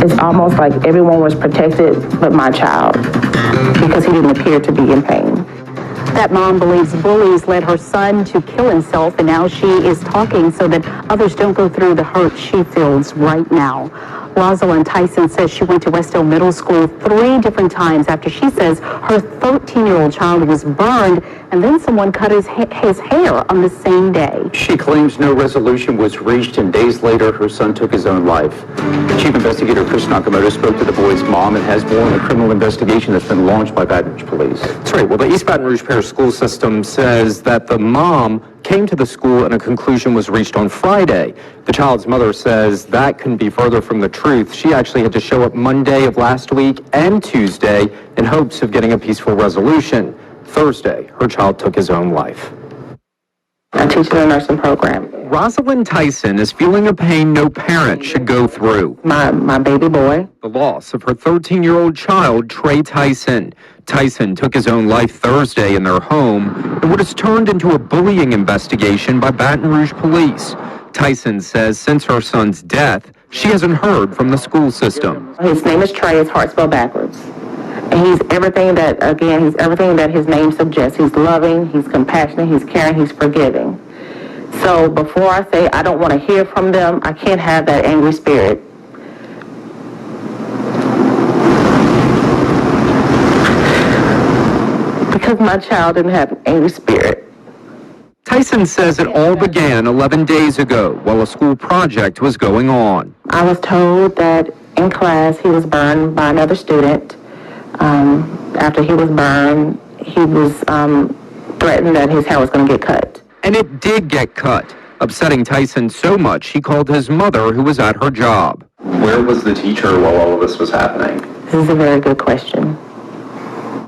It's almost like everyone was protected but my child because he didn't appear to be in pain. That mom believes bullies led her son to kill himself, and now she is talking so that others don't go through the hurt she feels right now. Rosalind Tyson says she went to Westdale Middle School 3 different times after she says her 13-year-old child was burned and then someone cut his hair on the same day. She claims no resolution was reached, and days later her son took his own life. Chief Investigator Chris Nakamoto spoke to the boy's mom and has more on the criminal investigation that's been launched by Baton Rouge Police. That's right. Well, the East Baton Rouge Parish School System says that the mom came to the school and a conclusion was reached on Friday. The child's mother says that couldn't be further from the truth. She actually had to show up Monday of last week and Tuesday in hopes of getting a peaceful resolution. Thursday, her child took his own life. I teach in a nursing program. Rosalind Tyson is feeling a pain no parent should go through. My baby boy. The loss of her 13-year-old child, Traeh Tyson. Tyson took his own life Thursday in their home in what has turned into a bullying investigation by Baton Rouge police. Tyson says since her son's death, she hasn't heard from the school system. His name is Traeh, his heart spelled backwards. And he's everything that his name suggests. He's loving, he's compassionate, he's caring, he's forgiving. So before I say I don't want to hear from them, I can't have that angry spirit. Because my child didn't have an angry spirit. Tyson says it all began 11 days ago while a school project was going on. I was told that in class he was burned by another student. After he was burned, he was threatened that his hair was going to get cut. And it did get cut, upsetting Tyson so much he called his mother, who was at her job. Where was the teacher while all of this was happening? This is a very good question.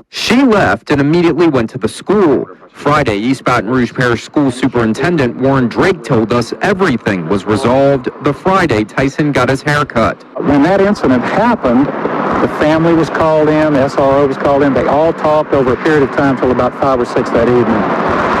She left and immediately went to the school. Friday, East Baton Rouge Parish School Superintendent Warren Drake told us everything was resolved the Friday Tyson got his hair cut. When that incident happened, the family was called in, the SRO was called in. They all talked over a period of time till about 5 or 6 that evening.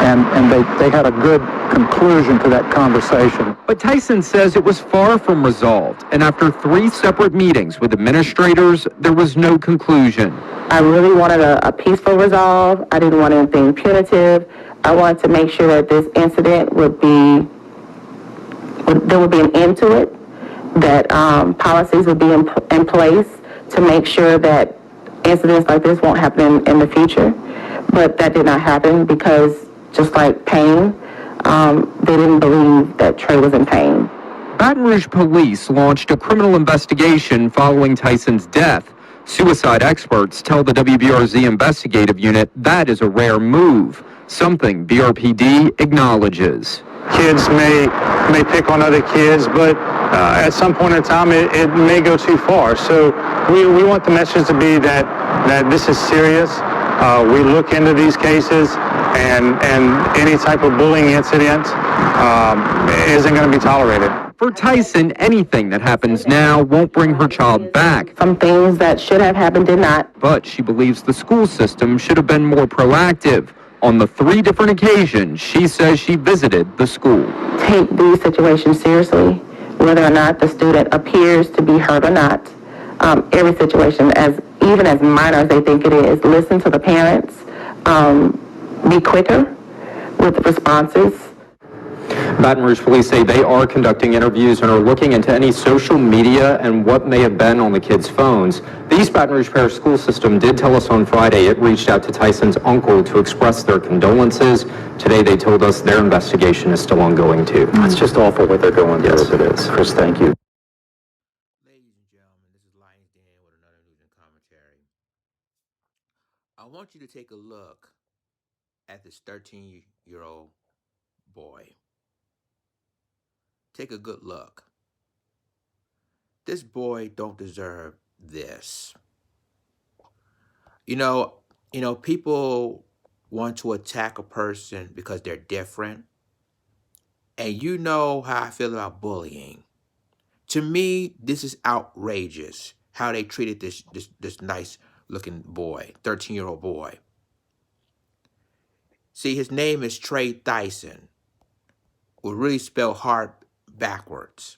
And they had a good conclusion to that conversation. But Tyson says it was far from resolved, and after 3 separate meetings with administrators, there was no conclusion. I really wanted a peaceful resolve. I didn't want anything punitive. I wanted to make sure that this incident there would be an end to it, that policies would be in place to make sure that incidents like this won't happen in the future. But that did not happen because, just like pain, they didn't believe that Traeh was in pain. Baton Rouge police launched a criminal investigation following Tyson's death. Suicide experts tell the WBRZ investigative unit that is a rare move, something BRPD acknowledges. Kids may pick on other kids, but at some point in time it may go too far. So we want the message to be that this is serious. We look into these cases, and any type of bullying incident isn't going to be tolerated. For Tyson, anything that happens now won't bring her child back. Some things that should have happened did not. But she believes the school system should have been more proactive. On the 3 different occasions, she says she visited the school. Take these situations seriously, whether or not the student appears to be hurt or not. Every situation, even as minor as they think it is, listen to the parents, be quicker with the responses. Baton Rouge police say they are conducting interviews and are looking into any social media and what may have been on the kids' phones. The East Baton Rouge Parish School System did tell us on Friday it reached out to Tyson's uncle to express their condolences. Today they told us their investigation is still ongoing too. It's just awful what they're going through. Yes, it is. Chris, thank you. Ladies and gentlemen, this is Lions Dan with another news and commentary. I want you to take a look at this 13-year-old boy. Take a good look. This boy don't deserve this. You know, people want to attack a person because they're different. And you know how I feel about bullying. To me, this is outrageous how they treated this nice looking boy, 13-year-old boy. See, his name is Traeh Tyson. Would really spell heart backwards.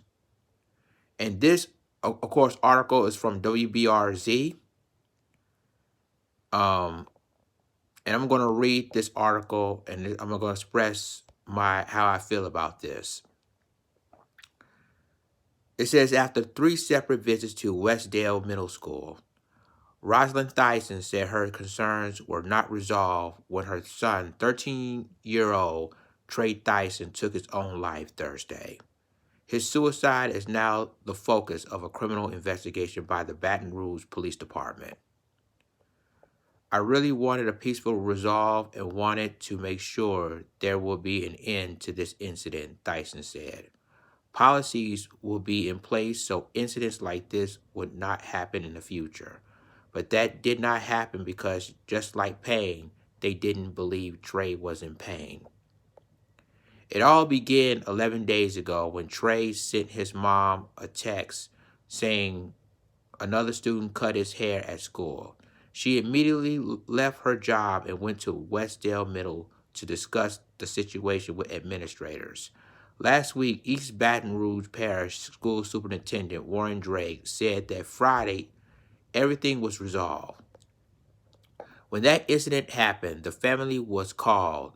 And this Of course, article is from WBRZ. And I'm going to read this article, and I'm going to express how I feel about this. It says, after 3 separate visits to Westdale Middle School, Rosalind Thyssen said her concerns were not resolved when her son, 13-year-old Traeh Thyssen, took his own life Thursday. His suicide is now the focus of a criminal investigation by the Baton Rouge Police Department. I really wanted a peaceful resolve and wanted to make sure there will be an end to this incident, Thyssen said. Policies will be in place so incidents like this would not happen in the future. But that did not happen because, just like pain, they didn't believe Traeh was in pain. It all began 11 days ago when Traeh sent his mom a text saying another student cut his hair at school. She immediately left her job and went to Westdale Middle to discuss the situation with administrators. Last week, East Baton Rouge Parish School Superintendent Warren Drake said that Friday everything was resolved. When that incident happened, the family was called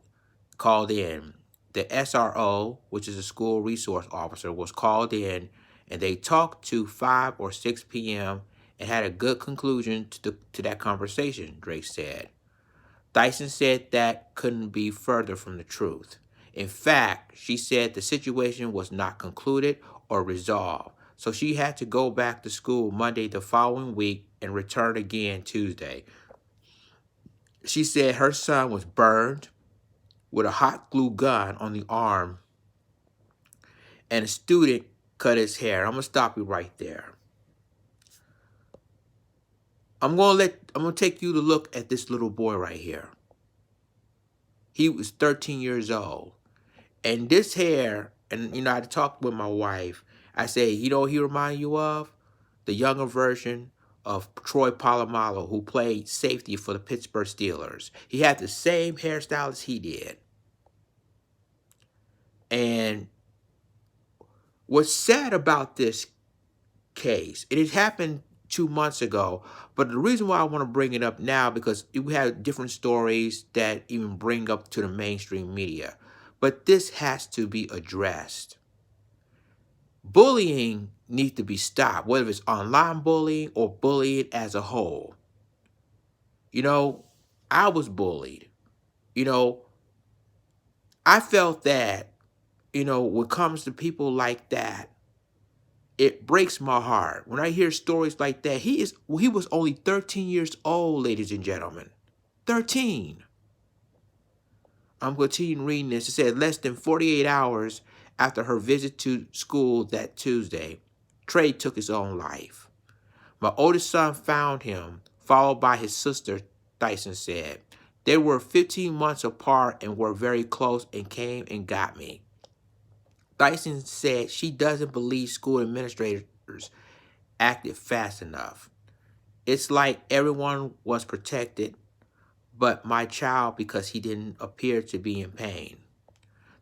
in. The SRO, which is a school resource officer, was called in, and they talked to 5 or 6 p.m. and had a good conclusion to that conversation, Drake said. Thyssen said that couldn't be further from the truth. In fact, she said the situation was not concluded or resolved, so she had to go back to school Monday the following week and return again Tuesday. She said her son was burned with a hot glue gun on the arm, and a student cut his hair. I'm gonna stop you right there. I'm gonna take you to look at this little boy right here. He was 13 years old. And this hair, and I talked with my wife. I say, he remind you of? The younger version of Troy Polamalu, who played safety for the Pittsburgh Steelers. He had the same hairstyle as he did. And what's sad about this case, it had happened 2 months ago, but the reason why I want to bring it up now, because we have different stories that even bring up to the mainstream media. But this has to be addressed. Bullying needs to be stopped, whether it's online bullying or bullying as a whole. I was bullied. I felt that, when it comes to people like that, it breaks my heart. When I hear stories like that, he was only 13 years old, ladies and gentlemen. 13. I'm continuing reading this. It said less than 48 hours after her visit to school that Tuesday, Traeh took his own life. My oldest son found him, followed by his sister, Thyssen said. They were 15 months apart and were very close and came and got me. Thyssen said she doesn't believe school administrators acted fast enough. It's like everyone was protected, but my child because he didn't appear to be in pain.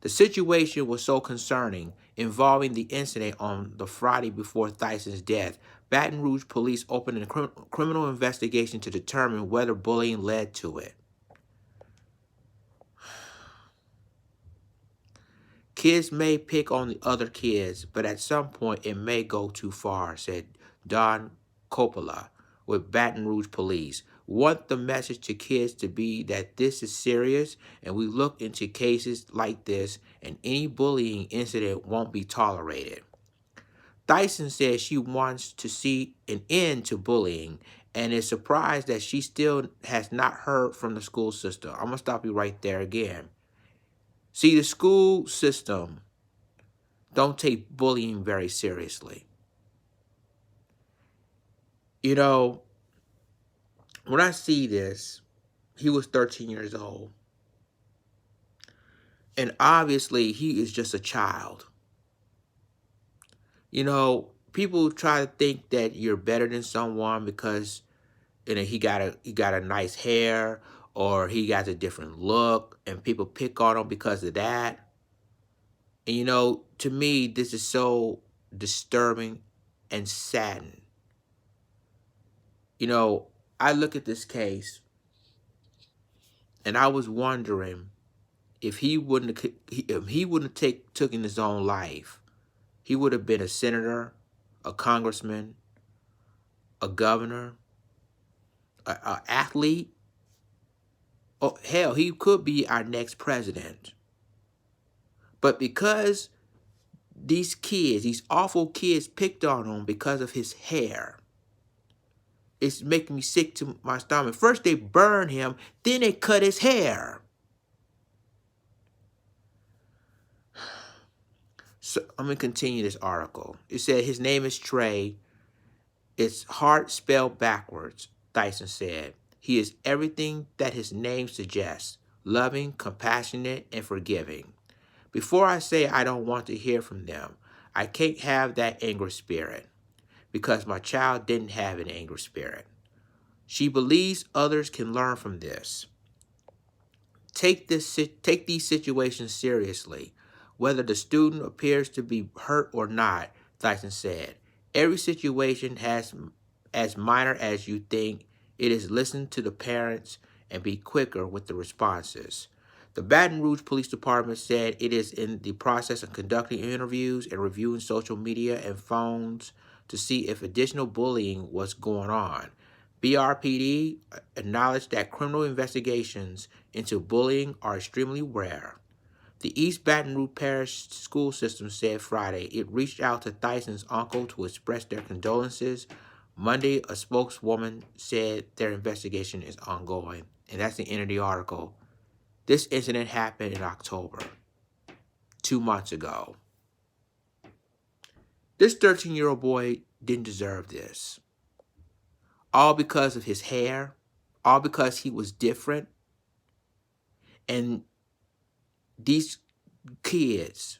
The situation was so concerning, involving the incident on the Friday before Thyssen's death. Baton Rouge police opened a criminal investigation to determine whether bullying led to it. Kids may pick on the other kids, but at some point it may go too far, said Don Coppola with Baton Rouge Police. Want the message to kids to be that this is serious and we look into cases like this and any bullying incident won't be tolerated. Thyssen says she wants to see an end to bullying and is surprised that she still has not heard from the school system. I'm going to stop you right there again. See, the school system don't take bullying very seriously. When I see this, he was 13 years old. And obviously, he is just a child. People try to think that you're better than someone because he got a nice hair or he got a different look, and people pick on him because of that. And to me, this is so disturbing and saddened. You know, I look at this case and I was wondering if he wouldn't have taken his own life, he would have been a senator, a congressman, a governor, a athlete. Oh, hell, he could be our next president. But because these kids, these awful kids, picked on him because of his hair, it's making me sick to my stomach. First they burned him, then they cut his hair. So I'm going to continue this article. It said his name is Traeh. It's hard spelled backwards, Dyson said. He is everything that his name suggests: loving, compassionate, and forgiving. Before I say I don't want to hear from them, I can't have that anger spirit, because my child didn't have an anger spirit. She believes others can learn from this. Take these situations seriously, whether the student appears to be hurt or not, Dyson said. Every situation has as minor as you think. It is listen to the parents and be quicker with the responses. The Baton Rouge Police Department said it is in the process of conducting interviews and reviewing social media and phones to see if additional bullying was going on. BRPD acknowledged that criminal investigations into bullying are extremely rare. The East Baton Rouge Parish School System said Friday it reached out to Tyson's uncle to express their condolences. Monday, a spokeswoman said their investigation is ongoing. And that's the end of the article. This incident happened in October, 2 months ago. This 13-year-old boy didn't deserve this. All because of his hair, all because he was different. And these kids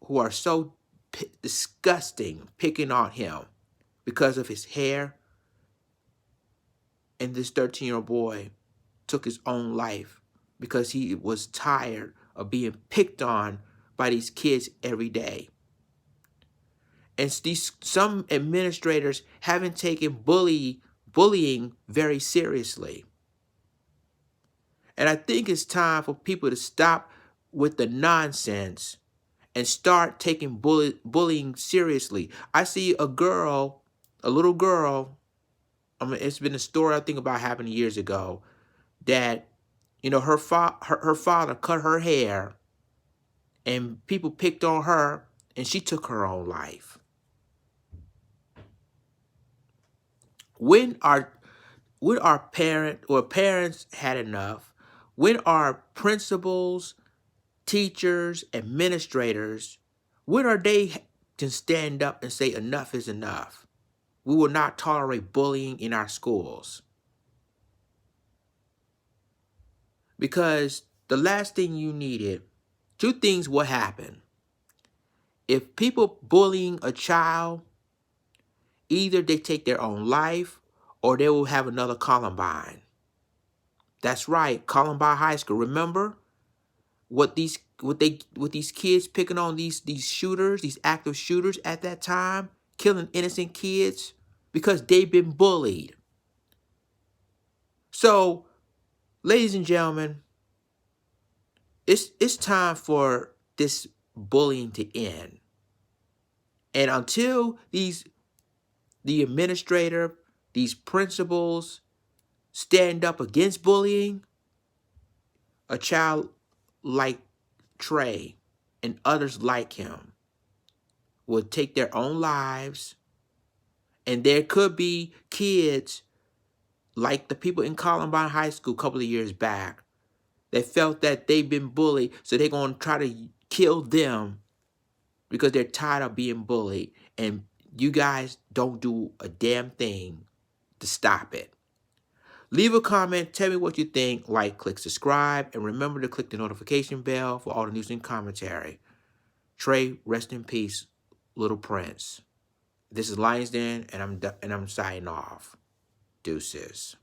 who are so disgusting picking on him because of his hair, and this 13-year-old boy took his own life because he was tired of being picked on by these kids every day. And some administrators haven't taken bullying very seriously. And I think it's time for people to stop with the nonsense and start taking bullying seriously. I see a little girl, it's been a story I think about happened years ago, that, her father cut her hair and people picked on her and she took her own life. When our parents had enough, when our principals, teachers, administrators, when are they to stand up and say enough is enough? We will not tolerate bullying in our schools. Because the last thing you needed, two things will happen. If people bullying a child, either they take their own life or they will have another Columbine. That's right, Columbine High School. Remember what these kids picking on these shooters, these active shooters at that time, killing innocent kids because they've been bullied. So, ladies and gentlemen, it's time for this bullying to end. And until the administrator, these principals stand up against bullying, a child like Traeh and others like him will take their own lives. And there could be kids like the people in Columbine High School a couple of years back that felt that they've been bullied, so they're going to try to kill them because they're tired of being bullied. And you guys don't do a damn thing to stop it. Leave a comment, tell me what you think, like, click subscribe, and remember to click the notification bell for all the news and commentary. Traeh, rest in peace, Little Prince. This is Lions Den, and I'm signing off. Deuces.